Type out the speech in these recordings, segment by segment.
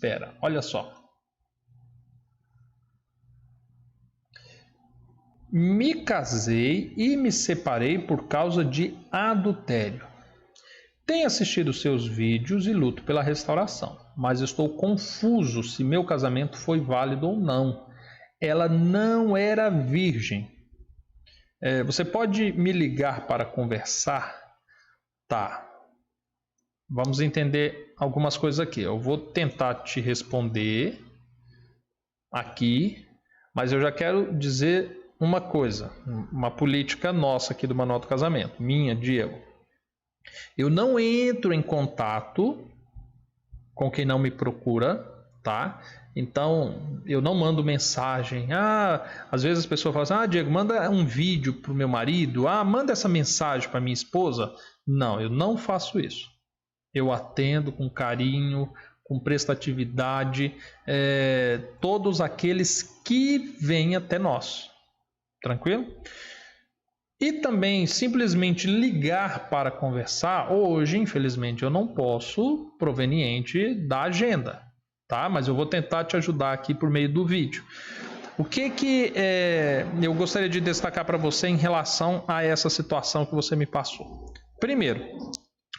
Pera, olha só. Me casei e me separei por causa de adultério. Tenho assistido seus vídeos e luto pela restauração, mas estou confuso se meu casamento foi válido ou não. Ela não era virgem. Você pode me ligar para conversar? Tá. Vamos entender algumas coisas aqui. Eu vou tentar te responder aqui, mas eu já quero dizer uma coisa, uma política nossa aqui do Manual do Casamento, minha, Diego. Eu não entro em contato com quem não me procura, tá? Então, eu não mando mensagem. Às vezes as pessoas falam assim, Diego, manda um vídeo pro meu marido. Manda essa mensagem para minha esposa. Não, eu não faço isso. Eu atendo com carinho, com prestatividade, todos aqueles que vêm até nós. Tranquilo? E também simplesmente ligar para conversar, hoje, infelizmente, eu não posso, proveniente da agenda, tá? Mas eu vou tentar te ajudar aqui por meio do vídeo. O que eu gostaria de destacar para você em relação a essa situação que você me passou? Primeiro,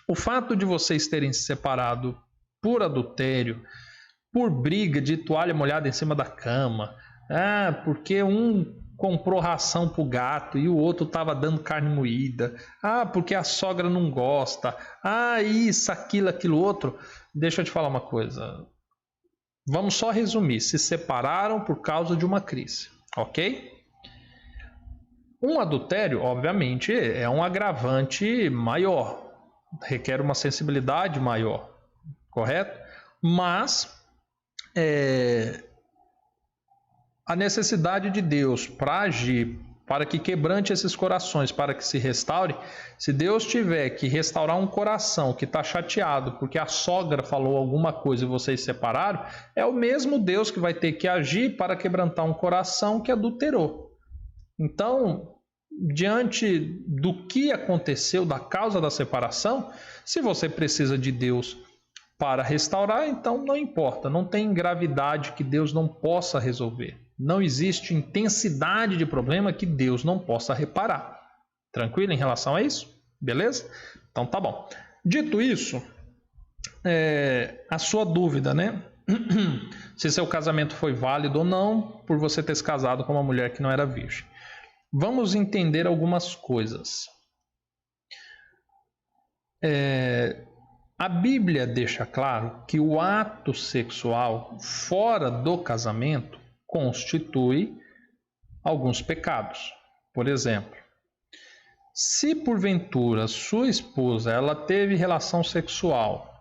o fato de vocês terem se separado por adultério, por briga de toalha molhada em cima da cama, porque um comprou ração pro gato e o outro estava dando carne moída, porque a sogra não gosta, isso, aquilo outro. Deixa eu te falar uma coisa. Vamos só resumir. Se separaram por causa de uma crise, ok? Um adultério, obviamente, é um agravante maior, requer uma sensibilidade maior, correto? Mas a necessidade de Deus para agir, para que quebrante esses corações, para que se restaure, se Deus tiver que restaurar um coração que está chateado porque a sogra falou alguma coisa e vocês se separaram, é o mesmo Deus que vai ter que agir para quebrantar um coração que adulterou. Então, diante do que aconteceu, da causa da separação, se você precisa de Deus para restaurar, então não importa, não tem gravidade que Deus não possa resolver. Não existe intensidade de problema que Deus não possa reparar. Tranquilo em relação a isso? Beleza? Então tá bom. Dito isso, a sua dúvida, né? Se seu casamento foi válido ou não, por você ter se casado com uma mulher que não era virgem. Vamos entender algumas coisas. A Bíblia deixa claro que o ato sexual fora do casamento constitui alguns pecados. Por exemplo, se porventura sua esposa ela teve relação sexual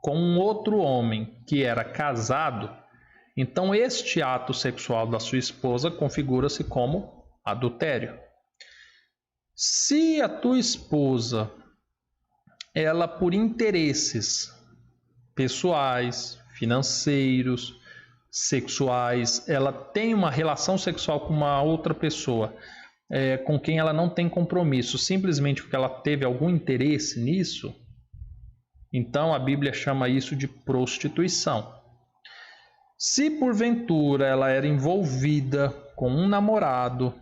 com um outro homem que era casado, então este ato sexual da sua esposa configura-se como adultério. Se a tua esposa ela por interesses pessoais, financeiros, sexuais, ela tem uma relação sexual com uma outra pessoa com quem ela não tem compromisso, simplesmente porque ela teve algum interesse nisso, então a Bíblia chama isso de prostituição. Se porventura ela era envolvida com um namorado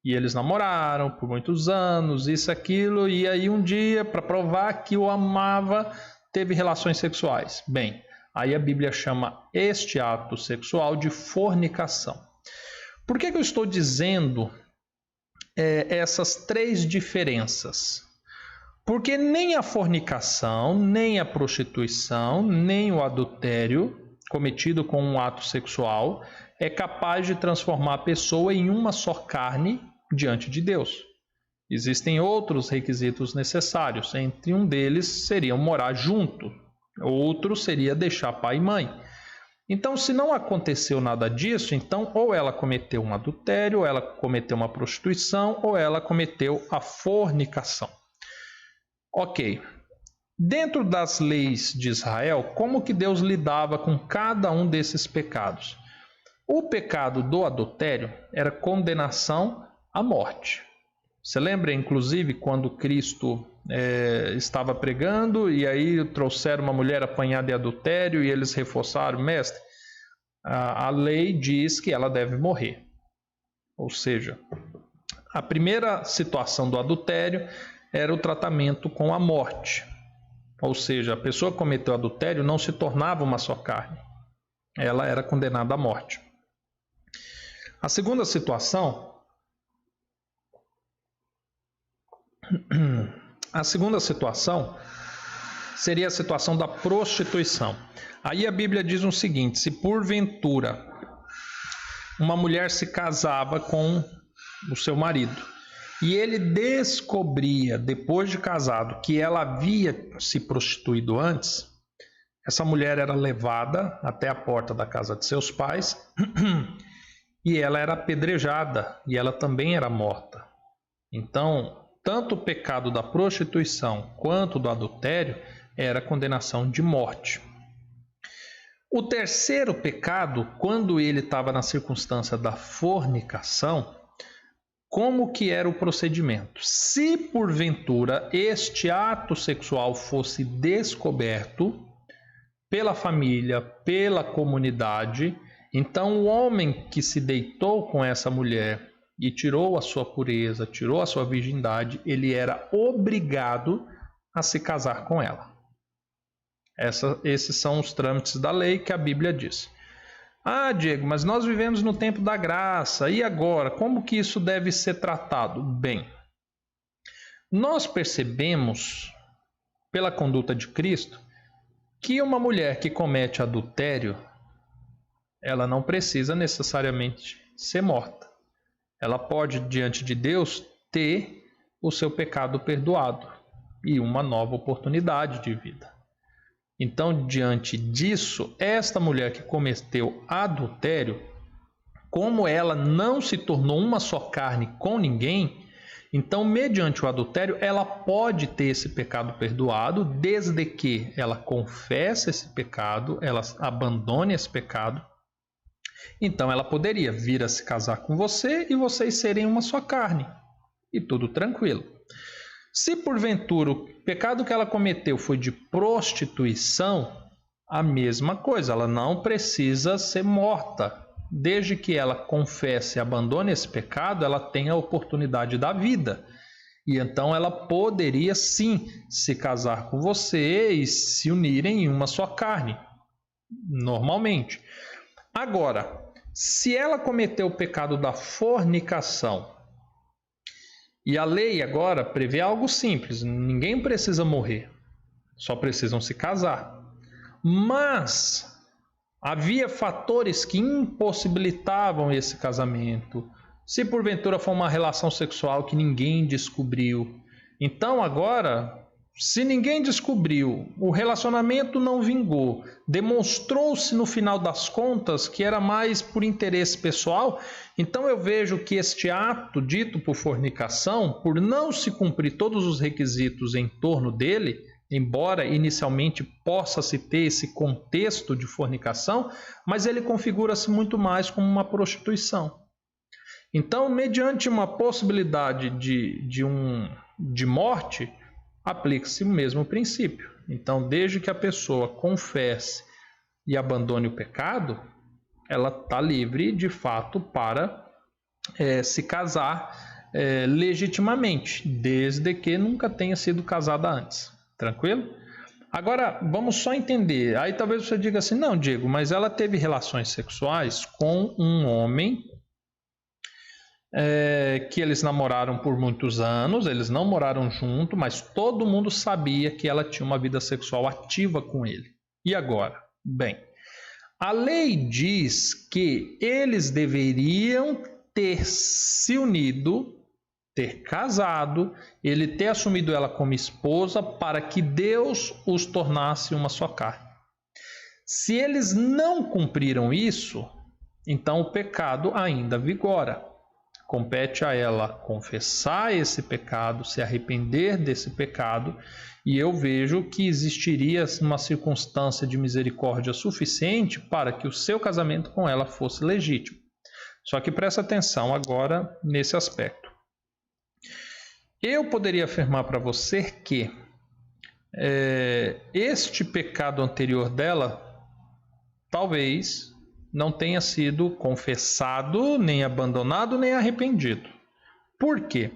e eles namoraram por muitos anos, isso, aquilo, e aí um dia, para provar que o amava, teve relações sexuais. Bem, aí a Bíblia chama este ato sexual de fornicação. Por que eu estou dizendo essas três diferenças? Porque nem a fornicação, nem a prostituição, nem o adultério cometido com um ato sexual é capaz de transformar a pessoa em uma só carne diante de Deus. Existem outros requisitos necessários, entre um deles seria morar junto, outro seria deixar pai e mãe. Então, se não aconteceu nada disso, então ou ela cometeu um adultério, ou ela cometeu uma prostituição, ou ela cometeu a fornicação. Ok. Dentro das leis de Israel, como que Deus lidava com cada um desses pecados? O pecado do adultério era condenação à morte. Você lembra, inclusive, quando Cristo estava pregando e aí trouxeram uma mulher apanhada em adultério e eles reforçaram, mestre, a lei diz que ela deve morrer. Ou seja, a primeira situação do adultério era o tratamento com a morte. Ou seja, a pessoa que cometeu adultério não se tornava uma só carne. Ela era condenada à morte. A segunda situação seria a situação da prostituição. Aí a Bíblia diz o seguinte: se porventura uma mulher se casava com o seu marido e ele descobria, depois de casado, que ela havia se prostituído antes, essa mulher era levada até a porta da casa de seus pais e ela era apedrejada e ela também era morta. Então, tanto o pecado da prostituição quanto do adultério era condenação de morte. O terceiro pecado, quando ele estava na circunstância da fornicação, como que era o procedimento? Se porventura este ato sexual fosse descoberto pela família, pela comunidade, então o homem que se deitou com essa mulher e tirou a sua pureza, tirou a sua virgindade, ele era obrigado a se casar com ela. Esses são os trâmites da lei que a Bíblia diz. Ah, Diego, mas nós vivemos no tempo da graça, e agora? Como que isso deve ser tratado? Bem, nós percebemos, pela conduta de Cristo, que uma mulher que comete adultério, ela não precisa necessariamente ser morta. Ela pode, diante de Deus, ter o seu pecado perdoado e uma nova oportunidade de vida. Então, diante disso, esta mulher que cometeu adultério, como ela não se tornou uma só carne com ninguém, então, mediante o adultério, ela pode ter esse pecado perdoado, desde que ela confesse esse pecado, ela abandone esse pecado. Então, ela poderia vir a se casar com você e vocês serem uma só carne, e tudo tranquilo. Se porventura o pecado que ela cometeu foi de prostituição, a mesma coisa, ela não precisa ser morta. Desde que ela confesse e abandone esse pecado, ela tem a oportunidade da vida. E então ela poderia sim se casar com você e se unirem em uma só carne, normalmente. Agora, se ela cometeu o pecado da fornicação, e a lei agora prevê algo simples, ninguém precisa morrer, só precisam se casar. Mas havia fatores que impossibilitavam esse casamento. Se porventura for uma relação sexual que ninguém descobriu, então agora, se ninguém descobriu, o relacionamento não vingou, demonstrou-se no final das contas que era mais por interesse pessoal, então eu vejo que este ato dito por fornicação, por não se cumprir todos os requisitos em torno dele, embora inicialmente possa-se ter esse contexto de fornicação, mas ele configura-se muito mais como uma prostituição. Então, mediante uma possibilidade de morte, aplica-se o mesmo princípio. Então, desde que a pessoa confesse e abandone o pecado, ela está livre, de fato, para se casar legitimamente, desde que nunca tenha sido casada antes. Tranquilo? Agora, vamos só entender. Aí talvez você diga assim, não, Diego, mas ela teve relações sexuais com um homem que eles namoraram por muitos anos, eles não moraram junto, mas todo mundo sabia que ela tinha uma vida sexual ativa com ele. E agora? Bem, a lei diz que eles deveriam ter se unido, ter casado, ele ter assumido ela como esposa para que Deus os tornasse uma só carne. Se eles não cumpriram isso, então o pecado ainda vigora. Compete a ela confessar esse pecado, se arrepender desse pecado, e eu vejo que existiria uma circunstância de misericórdia suficiente para que o seu casamento com ela fosse legítimo. Só que presta atenção agora nesse aspecto. eu poderia afirmar para você que este pecado anterior dela talvez não tenha sido confessado, nem abandonado, nem arrependido. Por quê?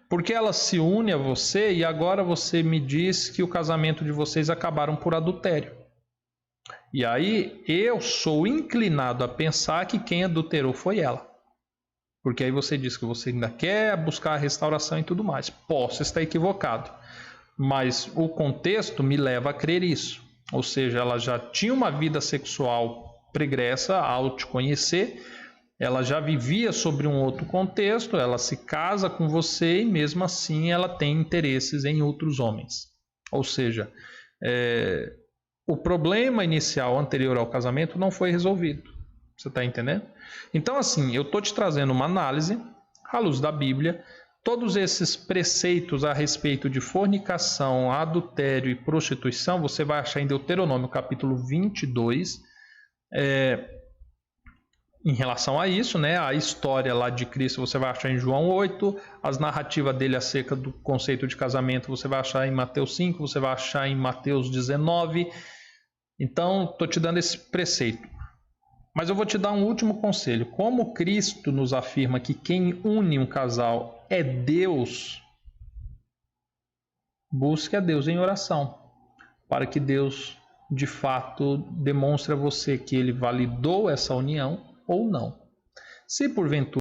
Porque ela se une a você e agora você me diz que o casamento de vocês acabaram por adultério. E aí eu sou inclinado a pensar que quem adulterou foi ela. Porque aí você diz que você ainda quer buscar a restauração e tudo mais. Posso estar equivocado, mas o contexto me leva a crer isso. Ou seja, ela já tinha uma vida sexual pregressa ao te conhecer, ela já vivia sobre um outro contexto, ela se casa com você e mesmo assim ela tem interesses em outros homens. Ou seja, o problema inicial anterior ao casamento não foi resolvido. Você está entendendo? Então, assim, eu estou te trazendo uma análise à luz da Bíblia. Todos esses preceitos a respeito de fornicação, adultério e prostituição, você vai achar em Deuteronômio capítulo 22. Em relação a isso, né, a história lá de Cristo você vai achar em João 8, as narrativas dele acerca do conceito de casamento você vai achar em Mateus 5, você vai achar em Mateus 19. Então, estou te dando esse preceito. Mas eu vou te dar um último conselho. Como Cristo nos afirma que quem une um casal é Deus, busque a Deus em oração, para que Deus, de fato, demonstre a você que Ele validou essa união ou não. Se porventura